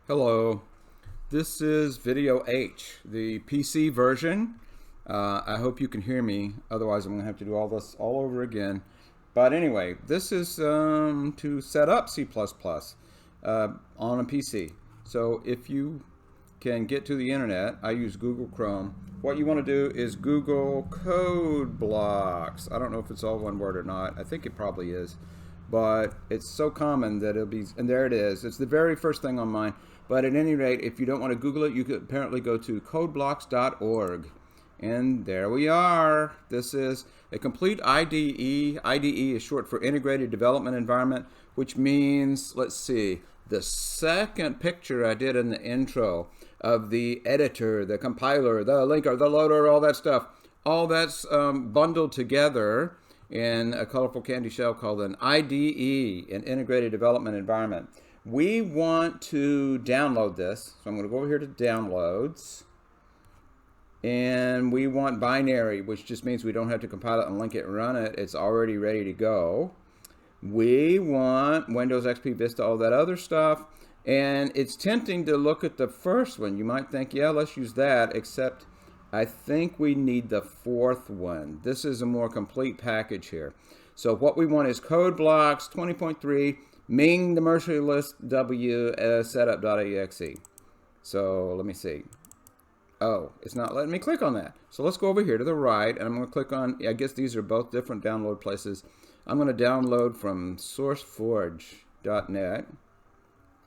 Hello, this is video H, the PC version. I hope you can hear me, otherwise I'm going to have to do all this all over again. But anyway, this is to set up C++ on a PC. So if you can get to the internet, I use Google Chrome. What you want to do is Google code blocks. I don't know if it's all one word or not. I think it probably is. But it's so common that it'll be, and there it is. It's the very first thing on mine. But at any rate, if you don't want to Google it, you could apparently go to codeblocks.org. And there we are. This is a complete IDE. IDE is short for Integrated Development Environment, which means, let's see, the second picture I did in the intro of the editor, the compiler, the linker, the loader, all that stuff, all that's bundled together in a colorful candy shell called an IDE, an Integrated Development Environment. We want to download this, so I'm going to go over here to Downloads, and we want binary, which just means we don't have to compile it and link it and run it. It's already ready to go. We want Windows XP, Vista, all that other stuff, and it's tempting to look at the first one. You might think, yeah, let's use that, except I think we need the fourth one. This is a more complete package here. So what we want is code blocks 20.3 Ming the merciless W setup.exe. So let me see. Oh, it's not letting me click on that. So let's go over here to the right, and I'm going to click on, I guess these are both different download places. I'm going to download from sourceforge.net.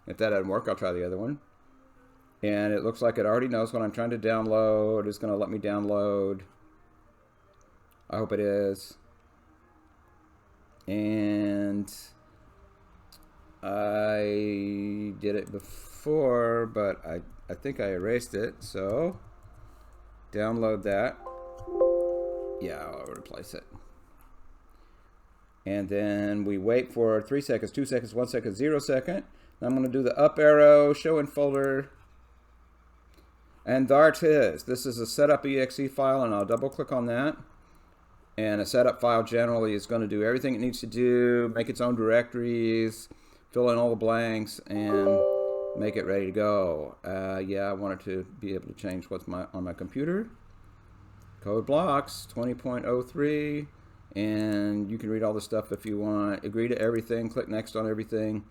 If that doesn't work, I'll try the other one. And it looks like it already knows what I'm trying to download. It's going to let me download. I hope it is. And I did it before, but I think I erased it. So download that. Yeah, I'll replace it. And then we wait for 3 seconds, 2 seconds, 1 second, 0 second. I'm going to do the up arrow, show in folder. And there it is. This is a setup.exe file, and I'll double click on that. And a setup file generally is going to do everything it needs to do, make its own directories, fill in all the blanks, and make it ready to go. Yeah, I wanted to be able to change what's on my computer. Code blocks 20.03, and you can read all the stuff if you want. Agree to everything, click next on everything.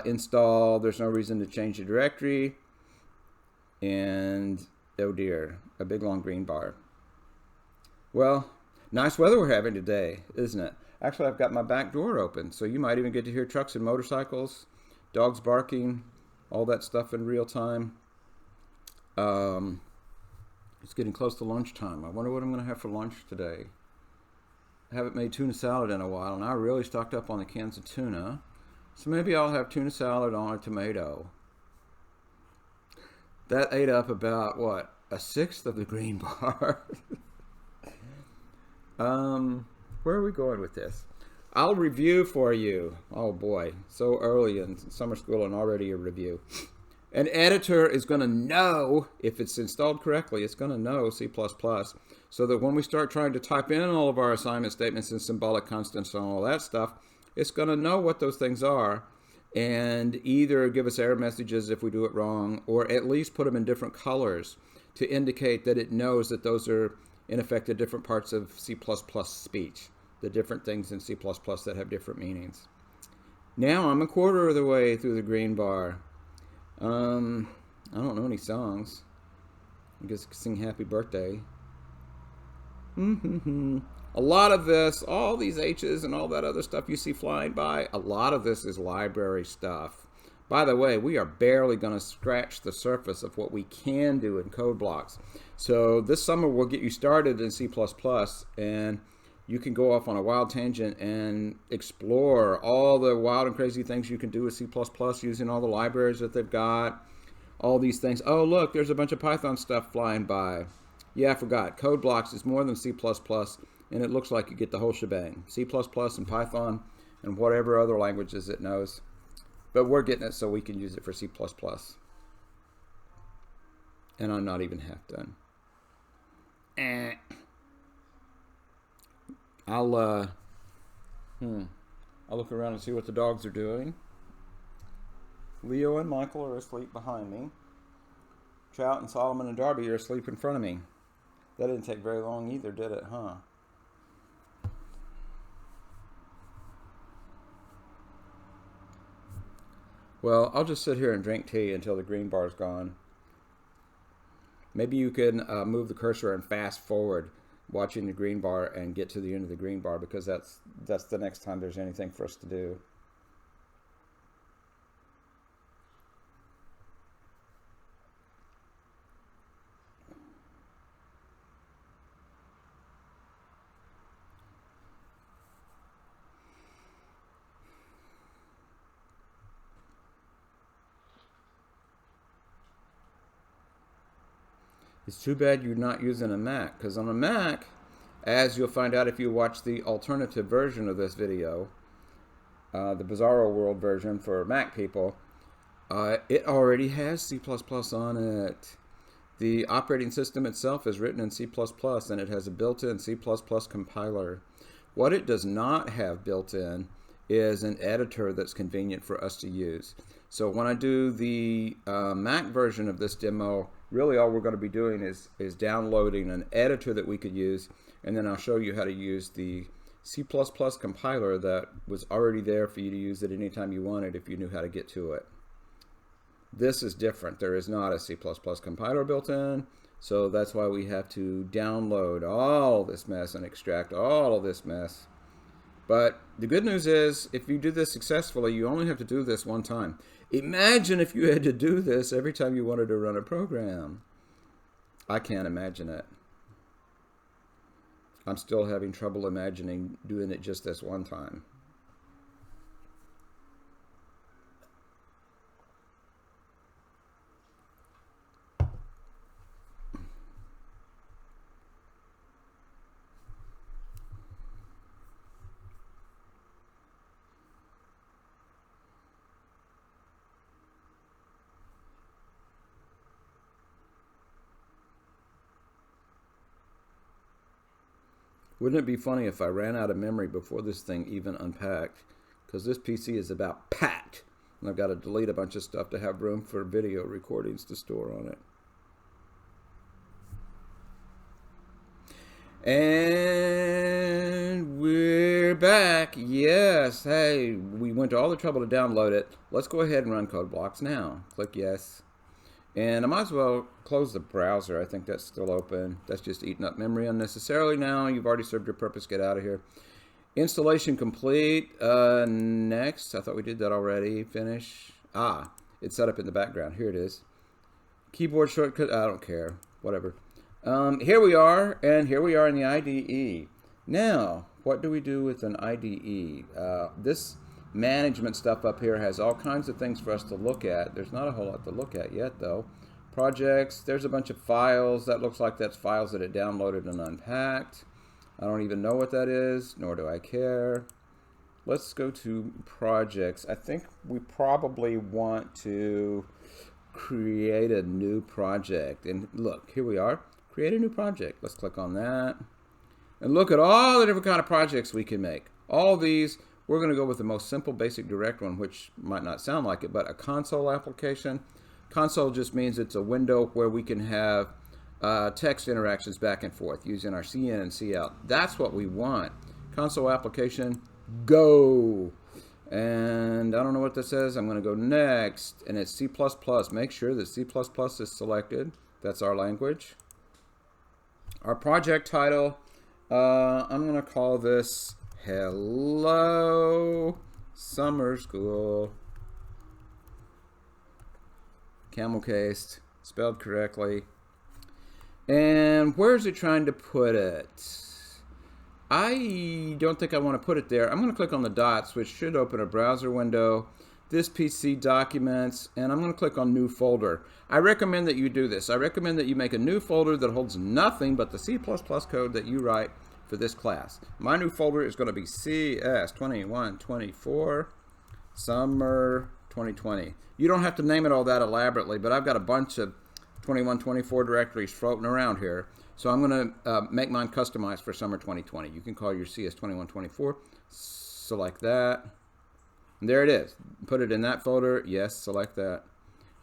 Install, there's no reason to change the directory. And oh dear, a big long green bar. Well, nice weather we're having today, isn't it? Actually, I've got my back door open, so you might even get to hear trucks and motorcycles, dogs barking, all that stuff in real time. It's getting close to lunchtime. I wonder what I'm going to have for lunch today. I haven't made tuna salad in a while, and I really stocked up on the cans of tuna. So maybe I'll have tuna salad on a tomato. That ate up about, what, a sixth of the green bar. Where are we going with this? I'll review for you. Oh boy, so early in summer school and already a review. An editor is going to know, if it's installed correctly, it's going to know C++, so that when we start trying to type in all of our assignment statements and symbolic constants and all that stuff, it's going to know what those things are and either give us error messages if we do it wrong, or at least put them in different colors to indicate that it knows that those are, in effect, the different parts of C++ speech, the different things in C++ that have different meanings. Now I'm a quarter of the way through the green bar. I don't know any songs. I guess I could sing Happy Birthday. A lot of this, all these H's and all that other stuff you see flying by, a lot of this is library stuff. By the way, we are barely going to scratch the surface of what we can do in code blocks. So this summer we'll get you started in C++, and you can go off on a wild tangent and explore all the wild and crazy things you can do with C++ using all the libraries that they've got, all these things. Oh, look, there's a bunch of Python stuff flying by. Yeah, I forgot. Code blocks is more than C++, and it looks like you get the whole shebang. C++ and Python and whatever other languages it knows. But we're getting it so we can use it for C++. And I'm not even half done. I'll look around and see what the dogs are doing. Leo and Michael are asleep behind me. Trout and Solomon and Darby are asleep in front of me. That didn't take very long either, did it, huh? Well, I'll just sit here and drink tea until the green bar's gone. Maybe you can move the cursor and fast forward watching the green bar and get to the end of the green bar, because that's the next time there's anything for us to do. It's too bad you're not using a Mac, because on a Mac, as you'll find out if you watch the alternative version of this video, the Bizarro World version for Mac people, it already has C++ on it. The operating system itself is written in C++, and it has a built-in C++ compiler. What it does not have built in is an editor that's convenient for us to use. So when I do the Mac version of this demo, really all we're going to be doing is downloading an editor that we could use, and then I'll show you how to use the C++ compiler that was already there for you to use at any time you wanted if you knew how to get to it. This is different. There is not a C++ compiler built in, so that's why we have to download all this mess and extract all of this mess. But the good news is, if you do this successfully, you only have to do this one time. Imagine if you had to do this every time you wanted to run a program. I can't imagine it. I'm still having trouble imagining doing it just this one time. Wouldn't it be funny if I ran out of memory before this thing even unpacked? Because this PC is about packed, and I've got to delete a bunch of stuff to have room for video recordings to store on it. And we're back. Yes, hey, we went to all the trouble to download it. Let's go ahead and run code blocks now. Click yes. And I might as well close the browser. I think that's still open. That's just eating up memory unnecessarily now. You've already served your purpose. Get out of here. Installation complete. Next. I thought we did that already. Finish. It's set up in the background. Here it is. Keyboard shortcut. I don't care. Whatever. Here we are. And here we are in the IDE. Now, what do we do with an IDE? This management stuff up here has all kinds of things for us to look at. There's not a whole lot to look at yet, though. Projects, there's a bunch of files. That looks like that's files that it downloaded and unpacked. I don't even know what that is, nor do I care. Let's go to projects. I think we probably want to create a new project. And look, here we are. Create a new project. Let's click on that. And look at all the different kind of projects we can make. All these. We're going to go with the most simple, basic, direct one, which might not sound like it, but a console application. Console just means it's a window where we can have text interactions back and forth using our CIN and COUT. That's what we want. Console application, go. And I don't know what this says. I'm going to go next, and it's C++. Make sure that C++ is selected. That's our language. Our project title, I'm going to call this Hello Summer School. Camel cased, spelled correctly. And where is it trying to put it? I don't think I want to put it there. I'm going to click on the dots, which should open a browser window. This PC documents, and I'm going to click on new folder. I recommend that you do this. I recommend that you make a new folder that holds nothing but the C++ code that you write for this class. My new folder is going to be CS2124 Summer 2020. You don't have to name it all that elaborately, but I've got a bunch of 2124 directories floating around here, so I'm going to make mine customized for Summer 2020. You can call your CS2124, select that, And there it is. Put it in that folder. Yes, select that.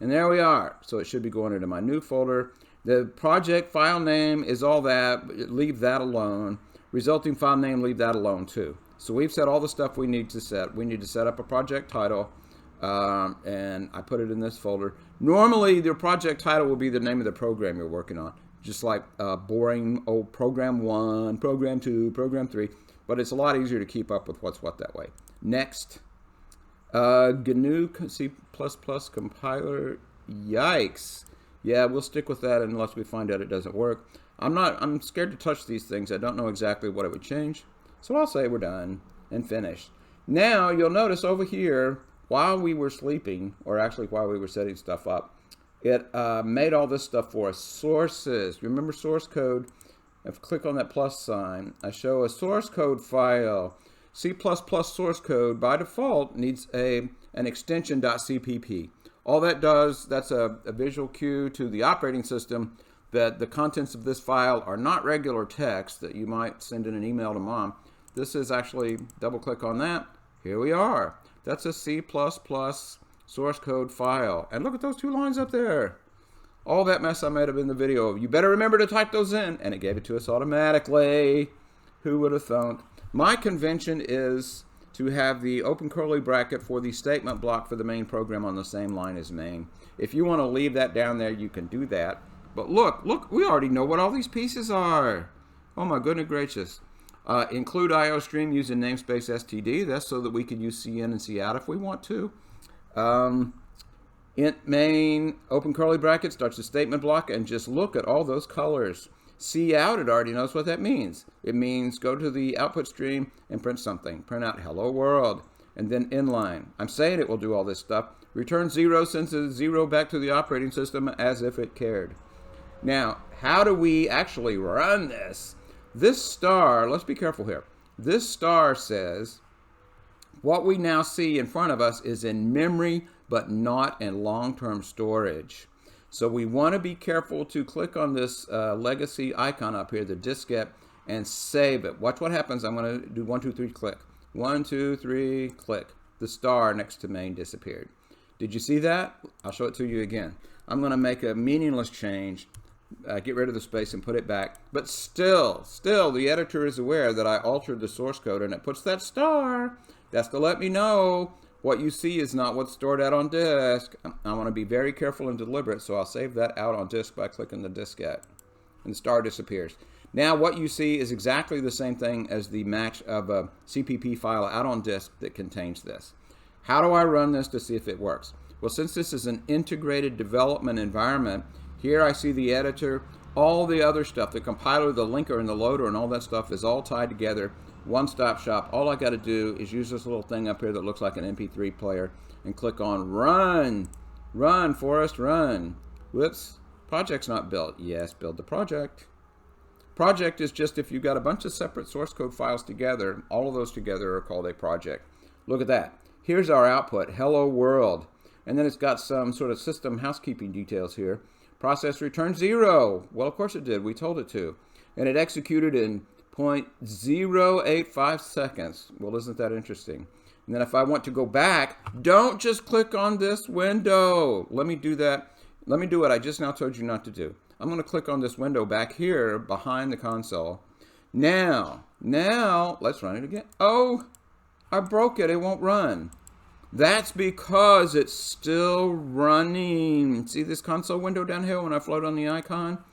And there we are. So it should be going into my new folder. The project file name is all that. Leave that alone. Resulting file name, leave that alone too. So we've set all the stuff we need to set. We need to set up a project title. And I put it in this folder. Normally, your project title will be the name of the program you're working on. Just like boring old program 1, program 2, program 3. But it's a lot easier to keep up with what's what that way. Next. GNU C++ compiler. Yikes. Yeah, we'll stick with that unless we find out it doesn't work. I'm scared to touch these things. I don't know exactly what it would change. So I'll say we're done and finished. Now you'll notice over here, while we were sleeping, or actually while we were setting stuff up, it made all this stuff for us. Sources. Remember source code? If I click on that plus sign, I show a source code file. C++ source code by default needs an extension .cpp. All that does, that's a visual cue to the operating system that the contents of this file are not regular text that you might send in an email to mom. This is actually, double click on that. Here we are. That's a C++ source code file. And look at those 2 lines up there. All that mess I made up in the video. You better remember to type those in. And it gave it to us automatically. Who would have thought? My convention is to have the open curly bracket for the statement block for the main program on the same line as main. If you want to leave that down there, you can do that. But look, we already know what all these pieces are. Oh my goodness gracious. Include IOStream using namespace std. That's so that we can use cin and cout if we want to. Int main, open curly bracket, starts the statement block, and just look at all those colors. Cout, it already knows what that means. It means go to the output stream and print something. Print out hello world, and then inline. I'm saying it will do all this stuff. Return 0, sends a 0 back to the operating system as if it cared. Now, how do we actually run this? This star, let's be careful here. This star says what we now see in front of us is in memory, but not in long-term storage. So we want to be careful to click on this legacy icon up here, the diskette, and save it. Watch what happens. I'm going to do 1, 2, 3, click. 1, 2, 3, click. The star next to main disappeared. Did you see that? I'll show it to you again. I'm going to make a meaningless change, get rid of the space and put it back. But still, the editor is aware that I altered the source code and it puts that star. That's to let me know what you see is not what's stored out on disk. I want to be very careful and deliberate, so I'll save that out on disk by clicking the diskette. And the star disappears. Now what you see is exactly the same thing as the match of a CPP file out on disk that contains this. How do I run this to see if it works? Well, since this is an integrated development environment, here I see the editor, all the other stuff, the compiler, the linker, and the loader, and all that stuff is all tied together. One-stop shop. All I got to do is use this little thing up here that looks like an MP3 player and click on run. Run, Forrest, run. Whoops, project's not built. Yes, build the project. Project is just if you've got a bunch of separate source code files together, all of those together are called a project. Look at that. Here's our output, hello world. And then it's got some sort of system housekeeping details here. Process returned 0. Well, of course it did. We told it to. And it executed in 0.085 seconds. Well, isn't that interesting? And then if I want to go back, don't just click on this window. Let me do that. Let me do what I just now told you not to do. I'm going to click on this window back here behind the console. Now, let's run it again. Oh, I broke it. It won't run. That's because it's still running. See this console window down here when I float on the icon?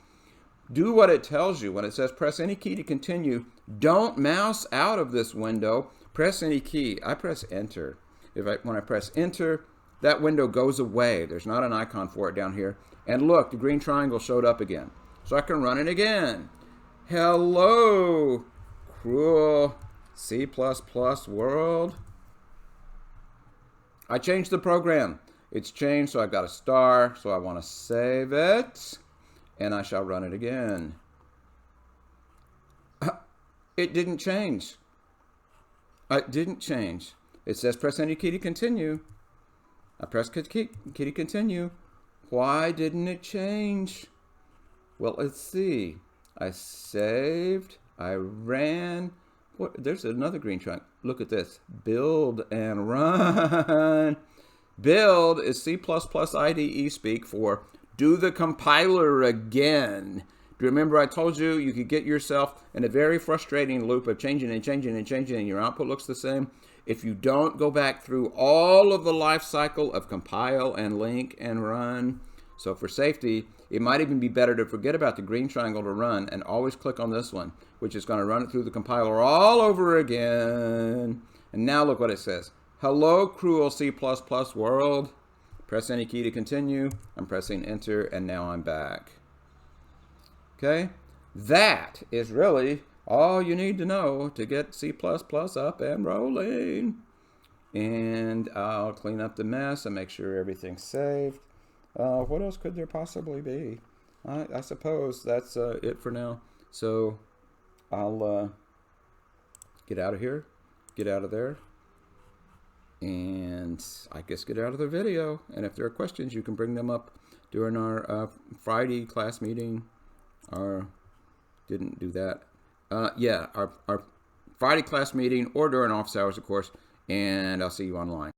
Do what it tells you. When it says press any key to continue, don't mouse out of this window. Press any key. I press enter. When I press enter, that window goes away. There's not an icon for it down here. And look, the green triangle showed up again. So I can run it again. Hello, cruel C++ world. I changed the program. It's changed, so I've got a star. So I want to save it. And I shall run it again. It didn't change. It didn't change. It says press any key to continue. I press key to continue. Why didn't it change? Well, let's see. I saved. I ran. What? There's another green triangle. look at this. Build and run. Build is C++ IDE speak for do the compiler again. Do you remember I told you you could get yourself in a very frustrating loop of changing and changing and changing and your output looks the same if you don't go back through all of the life cycle of compile and link and run. So for safety, it might even be better to forget about the green triangle to run and always click on this one, which is going to run it through the compiler all over again. And now look what it says. Hello, cruel C++ world. Press any key to continue. I'm pressing enter, and now I'm back. Okay? That is really all you need to know to get C++ up and rolling. And I'll clean up the mess and make sure everything's saved. What else could there possibly be? I suppose that's it for now. So I'll get out of here, get out of there, and I guess get out of the video. And if there are questions, you can bring them up during our Friday class meeting. Or didn't do that. Yeah, our Friday class meeting or during office hours, of course. And I'll see you online.